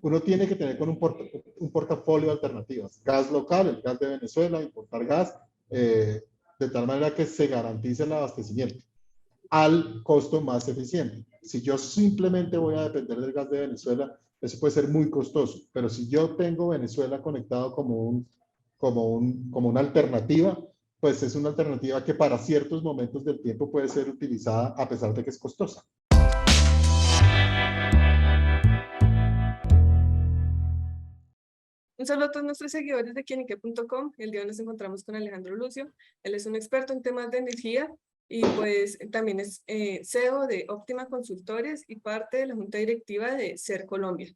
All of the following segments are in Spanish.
uno tiene que tener con un portafolio de alternativas. Gas local, el gas de Venezuela, importar gas, de tal manera que se garantice el abastecimiento al costo más eficiente. Si yo simplemente voy a depender del gas de Venezuela, eso puede ser muy costoso, pero si yo tengo Venezuela conectado como una alternativa, pues es una alternativa que para ciertos momentos del tiempo puede ser utilizada a pesar de que es costosa. Un saludo a todos nuestros seguidores de quienique.com. El día de hoy nos encontramos con Alejandro Lucio. Él es un experto en temas de energía y pues también es CEO de Óptima Consultores y parte de la junta directiva de SER Colombia.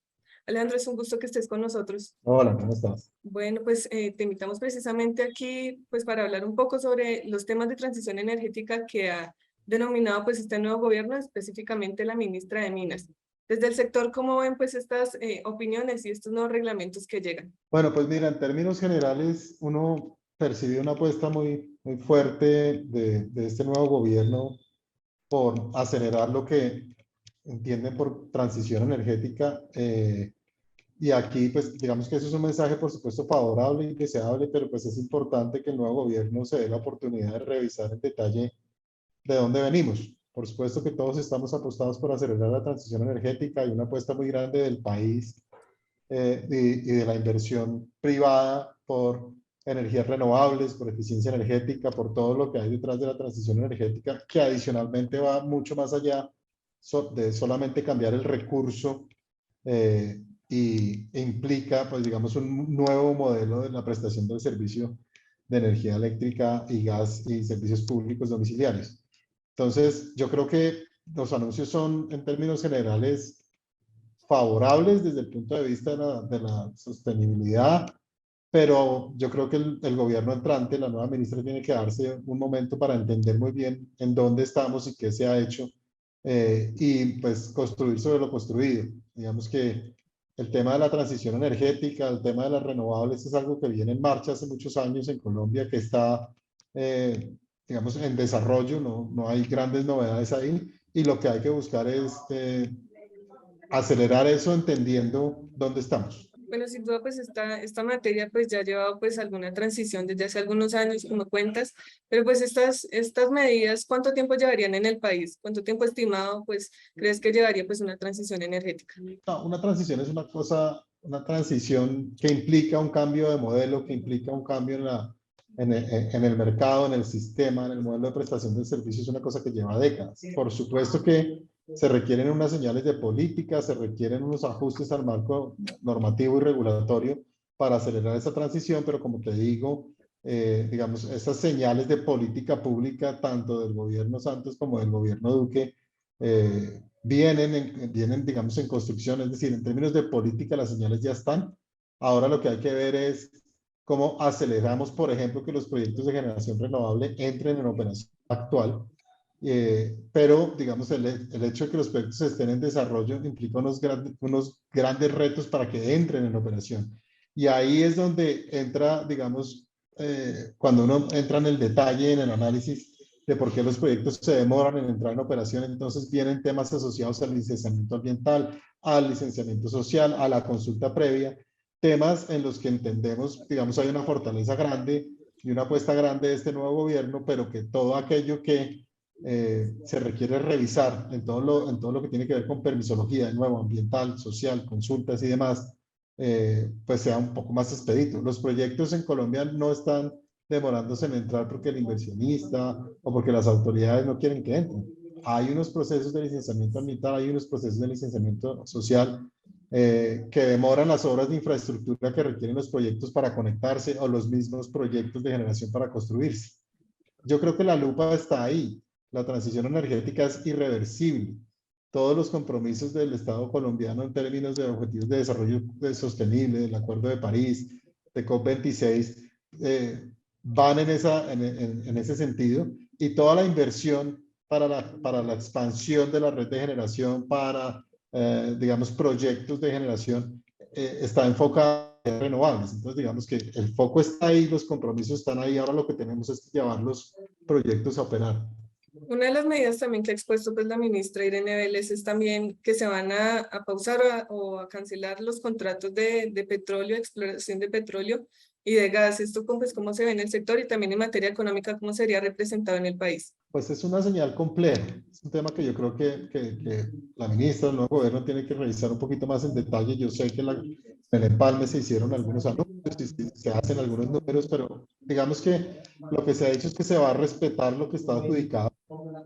Alejandro, es un gusto que estés con nosotros. Hola, ¿cómo estás? Bueno, pues te invitamos precisamente aquí pues para hablar un poco sobre los temas de transición energética que ha denominado pues este nuevo gobierno, específicamente la ministra de Minas. Desde el sector, ¿cómo ven pues estas opiniones y estos nuevos reglamentos que llegan? Bueno, pues mira, en términos generales, uno percibe una apuesta muy fuerte de este nuevo gobierno por acelerar lo que entienden por transición energética. Y aquí, pues, digamos que eso es un mensaje, por supuesto, favorable y deseable, pero pues es importante que el nuevo gobierno se dé la oportunidad de revisar en detalle de dónde venimos. Por supuesto que todos estamos apostados por acelerar la transición energética. Hay una apuesta muy grande del país y de la inversión privada por energías renovables, por eficiencia energética, por todo lo que hay detrás de la transición energética, que adicionalmente va mucho más allá de solamente cambiar el recurso e implica, pues digamos, un nuevo modelo de la prestación del servicio de energía eléctrica y gas y servicios públicos domiciliarios. Entonces, yo creo que los anuncios son, en términos generales, favorables desde el punto de vista de la sostenibilidad, pero yo creo que el gobierno entrante, la nueva ministra, tiene que darse un momento para entender muy bien en dónde estamos y qué se ha hecho, y pues construir sobre lo construido. Digamos que el tema de la transición energética, el tema de las renovables es algo que viene en marcha hace muchos años en Colombia, que está, digamos, en desarrollo, no hay grandes novedades ahí, y lo que hay que buscar es acelerar eso entendiendo dónde estamos. Bueno, sin duda, pues esta materia pues ya ha llevado pues alguna transición desde hace algunos años, como cuentas, pero pues estas medidas, ¿cuánto tiempo llevarían en el país? ¿Cuánto tiempo estimado pues crees que llevaría pues una transición energética? No, una transición es una cosa, una transición que implica un cambio de modelo, que implica un cambio en el mercado, en el sistema, en el modelo de prestación del servicio, es una cosa que lleva décadas. Por supuesto que se requieren unas señales de política, se requieren unos ajustes al marco normativo y regulatorio para acelerar esa transición, pero como te digo, digamos, esas señales de política pública, tanto del gobierno Santos como del gobierno Duque, vienen, digamos, en construcción, es decir, en términos de política las señales ya están. Ahora lo que hay que ver es cómo aceleramos, por ejemplo, que los proyectos de generación renovable entren en operación actual. Pero, digamos, el hecho de que los proyectos estén en desarrollo implica unos grandes retos para que entren en operación. Y ahí es donde entra, digamos, cuando uno entra en el detalle, en el análisis de por qué los proyectos se demoran en entrar en operación, entonces vienen temas asociados al licenciamiento ambiental, al licenciamiento social, a la consulta previa, temas en los que entendemos, digamos, hay una fortaleza grande y una apuesta grande de este nuevo gobierno, pero que todo aquello que se requiere revisar en todo lo que tiene que ver con permisología, de nuevo, ambiental, social, consultas y demás, pues sea un poco más expedito. Los proyectos en Colombia no están demorándose en entrar porque el inversionista o porque las autoridades no quieren que entren. Hay unos procesos de licenciamiento ambiental, hay unos procesos de licenciamiento social que demoran las obras de infraestructura que requieren los proyectos para conectarse o los mismos proyectos de generación para construirse. Yo creo que la lupa está ahí. La transición energética es irreversible. Todos los compromisos del Estado colombiano en términos de objetivos de desarrollo sostenible, del Acuerdo de París, de COP26, van en ese sentido, y toda la inversión para la expansión de la red de generación, para, digamos, proyectos de generación, está enfocada en renovables. Entonces, digamos que el foco está ahí, los compromisos están ahí, ahora lo que tenemos es llevar los proyectos a operar. Una de las medidas también que ha expuesto pues la ministra Irene Vélez es también que se van a pausar o a cancelar los contratos de petróleo, exploración de petróleo y de gas. Esto pues cómo se ve en el sector y también en materia económica, cómo sería representado en el país. Pues es una señal compleja. Es un tema que yo creo que la ministra, el nuevo gobierno tiene que revisar un poquito más en detalle. Yo sé que en el empalme se hicieron algunos anuncios y se hacen algunos números, pero digamos que lo que se ha dicho es que se va a respetar lo que está adjudicado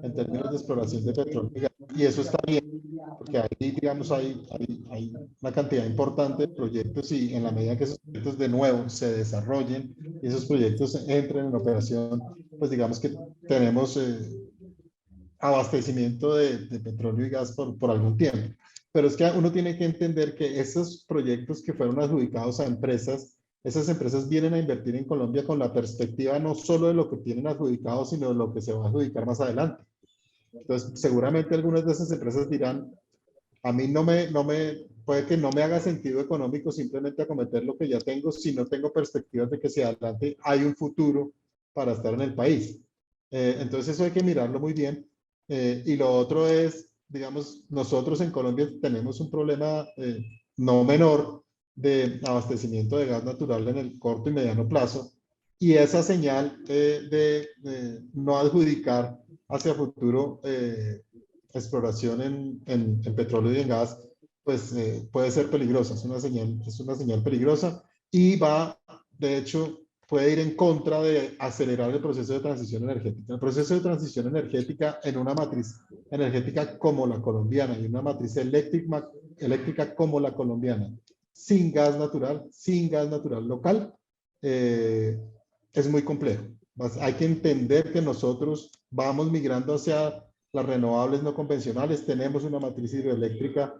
en términos de exploración de petróleo y gas. Y eso está bien, porque ahí, digamos, hay una cantidad importante de proyectos y en la medida que esos proyectos de nuevo se desarrollen y esos proyectos entren en operación, pues digamos que tenemos abastecimiento de petróleo y gas por algún tiempo. Pero es que uno tiene que entender que esos proyectos que fueron adjudicados a empresas, esas empresas vienen a invertir en Colombia con la perspectiva no solo de lo que tienen adjudicado, sino de lo que se va a adjudicar más adelante. Entonces, seguramente algunas de esas empresas dirán, a mí puede que no me haga sentido económico simplemente acometer lo que ya tengo si no tengo perspectivas de que hacia adelante hay un futuro para estar en el país. Entonces eso hay que mirarlo muy bien. Y lo otro es, digamos, nosotros en Colombia tenemos un problema no menor de abastecimiento de gas natural en el corto y mediano plazo. Y esa señal de no adjudicar hacia futuro exploración en petróleo y en gas, pues puede ser peligrosa, es una señal peligrosa y va, de hecho, puede ir en contra de acelerar el proceso de transición energética. El proceso de transición energética en una matriz energética como la colombiana y una matriz eléctrica como la colombiana, sin gas natural local, es muy complejo. Hay que entender que nosotros vamos migrando hacia las renovables no convencionales. Tenemos una matriz hidroeléctrica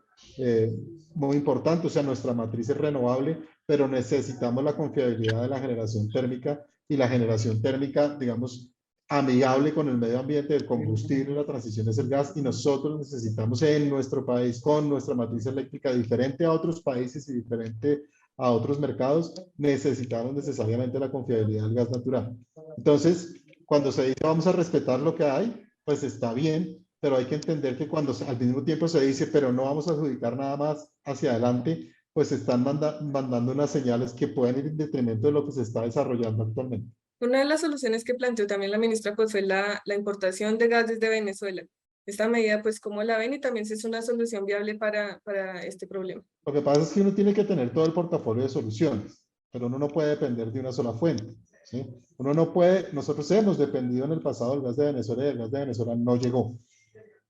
muy importante, o sea, nuestra matriz es renovable, pero necesitamos la confiabilidad de la generación térmica y la generación térmica, digamos, amigable con el medio ambiente, el combustible, la transición es el gas y nosotros necesitamos en nuestro país, con nuestra matriz eléctrica, diferente a otros países y diferente a otros mercados, necesitamos necesariamente la confiabilidad del gas natural. Entonces, cuando se dice vamos a respetar lo que hay, pues está bien, pero hay que entender que cuando al mismo tiempo se dice, pero no vamos a adjudicar nada más hacia adelante, pues están mandando unas señales que pueden ir en detrimento de lo que se está desarrollando actualmente. Una de las soluciones que planteó también la ministra pues fue la importación de gas desde Venezuela. Esta medida pues cómo la ven y también si es una solución viable para este problema. Lo que pasa es que uno tiene que tener todo el portafolio de soluciones, pero uno no puede depender de una sola fuente, ¿sí? Uno no puede, nosotros hemos dependido en el pasado del gas de Venezuela y el gas de Venezuela no llegó.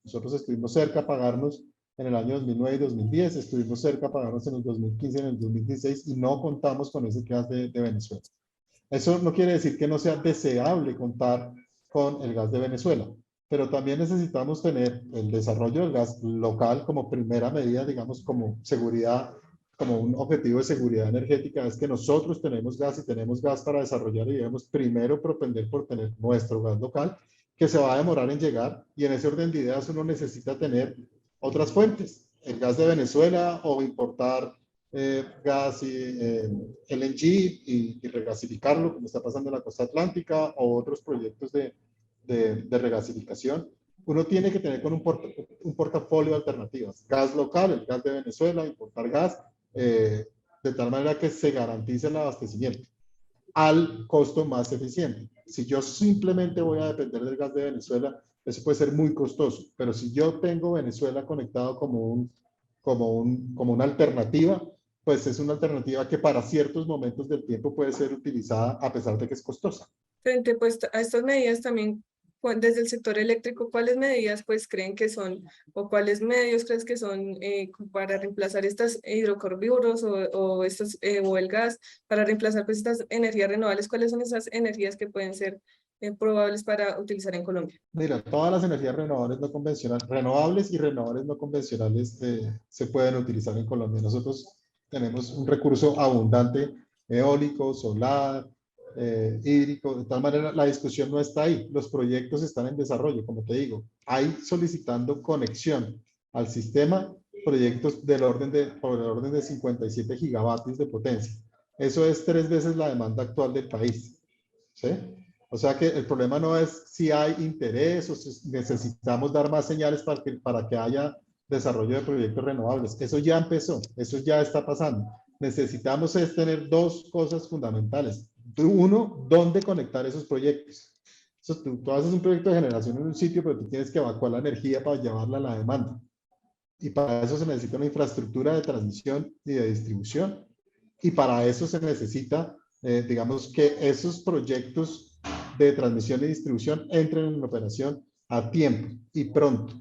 Nosotros estuvimos cerca a pagarnos en el año 2009 y 2010, estuvimos cerca a pagarnos en el 2015 y en el 2016 y no contamos con ese gas de Venezuela. Eso no quiere decir que no sea deseable contar con el gas de Venezuela, pero también necesitamos tener el desarrollo del gas local como primera medida, digamos, como seguridad, como un objetivo de seguridad energética, es que nosotros tenemos gas y tenemos gas para desarrollar y debemos primero propender por tener nuestro gas local, que se va a demorar en llegar y en ese orden de ideas uno necesita tener otras fuentes, el gas de Venezuela o importar gas y LNG y regasificarlo, como está pasando en la costa atlántica, o otros proyectos de regasificación. Uno tiene que tener con un portafolio de alternativas. Gas local, el gas de Venezuela, importar gas, de tal manera que se garantice el abastecimiento al costo más eficiente. Si yo simplemente voy a depender del gas de Venezuela, eso puede ser muy costoso, pero si yo tengo Venezuela conectado como una alternativa, pues es una alternativa que para ciertos momentos del tiempo puede ser utilizada a pesar de que es costosa. Frente pues a estas medidas también desde el sector eléctrico, ¿cuáles medidas pues creen que son o cuáles medios crees que son para reemplazar estos hidrocarburos o el gas, para reemplazar pues estas energías renovables? ¿Cuáles son esas energías que pueden ser probables para utilizar en Colombia? Mira, todas las energías renovables no convencionales, renovables y renovables no convencionales se pueden utilizar en Colombia. Nosotros tenemos un recurso abundante, eólico, solar, hídrico, de tal manera la discusión no está ahí, los proyectos están en desarrollo, como te digo, hay solicitando conexión al sistema proyectos por el orden de 57 gigavatios de potencia. Eso es 3 veces la demanda actual del país, ¿sí? O sea que el problema no es si hay interés o si necesitamos dar más señales para que haya desarrollo de proyectos renovables. Eso ya empezó, eso ya está pasando. Necesitamos es tener dos cosas fundamentales. Uno, ¿dónde conectar esos proyectos? Tú haces un proyecto de generación en un sitio, pero tú tienes que evacuar la energía para llevarla a la demanda. Y para eso se necesita una infraestructura de transmisión y de distribución. Y para eso se necesita, digamos, que esos proyectos de transmisión y distribución entren en operación a tiempo y pronto,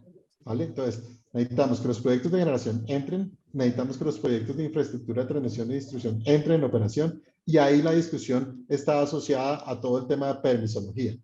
¿vale? Entonces, necesitamos que los proyectos de generación entren, necesitamos que los proyectos de infraestructura de transmisión y distribución entren en operación, y ahí la discusión está asociada a todo el tema de permisología.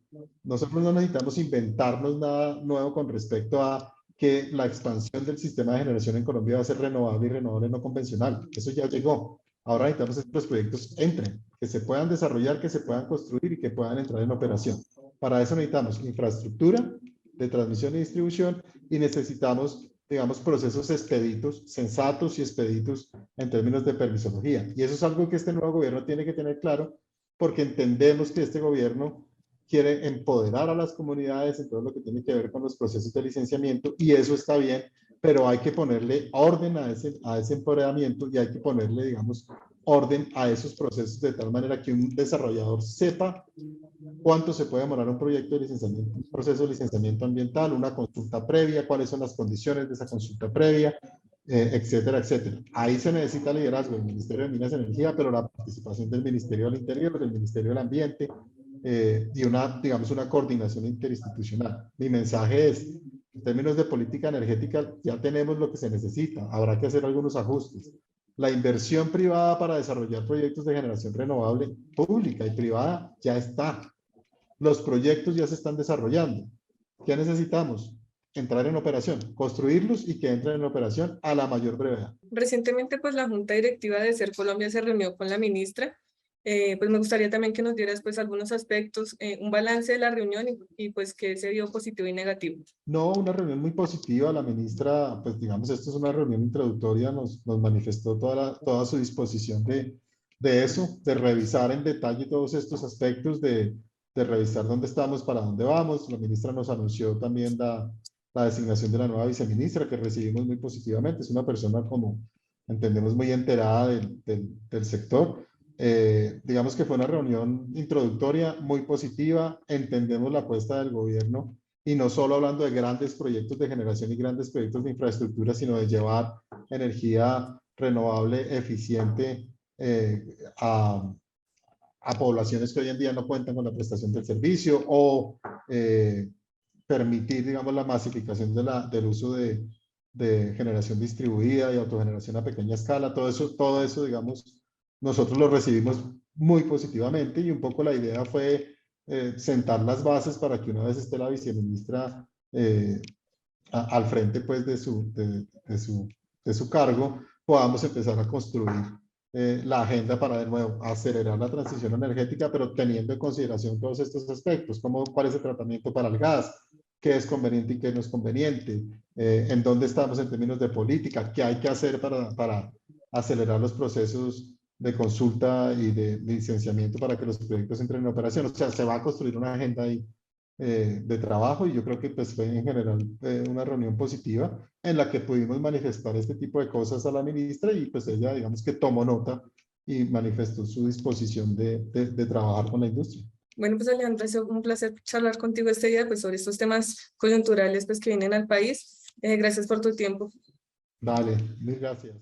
Nosotros no necesitamos inventarnos nada nuevo con respecto a que la expansión del sistema de generación en Colombia va a ser renovable y renovable no convencional. Eso ya llegó. Ahora necesitamos que los proyectos entren, que se puedan desarrollar, que se puedan construir y que puedan entrar en operación. Para eso necesitamos infraestructura de transmisión y distribución y necesitamos, digamos, procesos expeditos, sensatos y expeditos en términos de permisología. Y eso es algo que este nuevo gobierno tiene que tener claro, porque entendemos que este gobierno quiere empoderar a las comunidades en todo lo que tiene que ver con los procesos de licenciamiento, y eso está bien, pero hay que ponerle orden a ese empoderamiento y hay que ponerle, digamos, orden a esos procesos de tal manera que un desarrollador sepa cuánto se puede demorar un proyecto de licenciamiento, un proceso de licenciamiento ambiental, una consulta previa, cuáles son las condiciones de esa consulta previa, etcétera, etcétera. Ahí se necesita liderazgo del Ministerio de Minas y Energía, pero la participación del Ministerio del Interior, del Ministerio del Ambiente, y digamos, una coordinación interinstitucional. Mi mensaje es, en términos de política energética, ya tenemos lo que se necesita, habrá que hacer algunos ajustes. La inversión privada para desarrollar proyectos de generación renovable, pública y privada, ya está. Los proyectos ya se están desarrollando. ¿Qué necesitamos? Entrar en operación, construirlos y que entren en operación a la mayor brevedad. Recientemente, pues la Junta Directiva de SER Colombia se reunió con la ministra. Pues me gustaría también que nos dieras pues algunos aspectos, un balance de la reunión y pues qué se vio positivo y negativo. No, una reunión muy positiva. La ministra, pues digamos, esto es una reunión introductoria, nos manifestó toda su disposición de eso, de revisar en detalle todos estos aspectos, de revisar dónde estamos, para dónde vamos. La ministra nos anunció también la designación de la nueva viceministra, que recibimos muy positivamente. Es una persona, como entendemos, muy enterada del sector. Digamos que fue una reunión introductoria muy positiva. Entendemos la apuesta del gobierno, y no solo hablando de grandes proyectos de generación y grandes proyectos de infraestructura, sino de llevar energía renovable eficiente a poblaciones que hoy en día no cuentan con la prestación del servicio, o permitir, digamos, la masificación del uso de generación distribuida y autogeneración a pequeña escala. Todo eso, digamos, nosotros lo recibimos muy positivamente, y un poco la idea fue sentar las bases para que una vez esté la viceministra al frente, pues, de su cargo, podamos empezar a construir la agenda para, de nuevo, acelerar la transición energética, pero teniendo en consideración todos estos aspectos, como cuál es el tratamiento para el gas, qué es conveniente y qué no es conveniente, en dónde estamos en términos de política, qué hay que hacer para acelerar los procesos de consulta y de licenciamiento para que los proyectos entren en operación. O sea, se va a construir una agenda ahí de trabajo, y yo creo que pues fue en general una reunión positiva en la que pudimos manifestar este tipo de cosas a la ministra, y pues ella, digamos, que tomó nota y manifestó su disposición de trabajar con la industria. Bueno, pues Alejandra, ha sido un placer charlar contigo este día pues sobre estos temas coyunturales pues que vienen al país. Gracias por tu tiempo. Dale, mil gracias.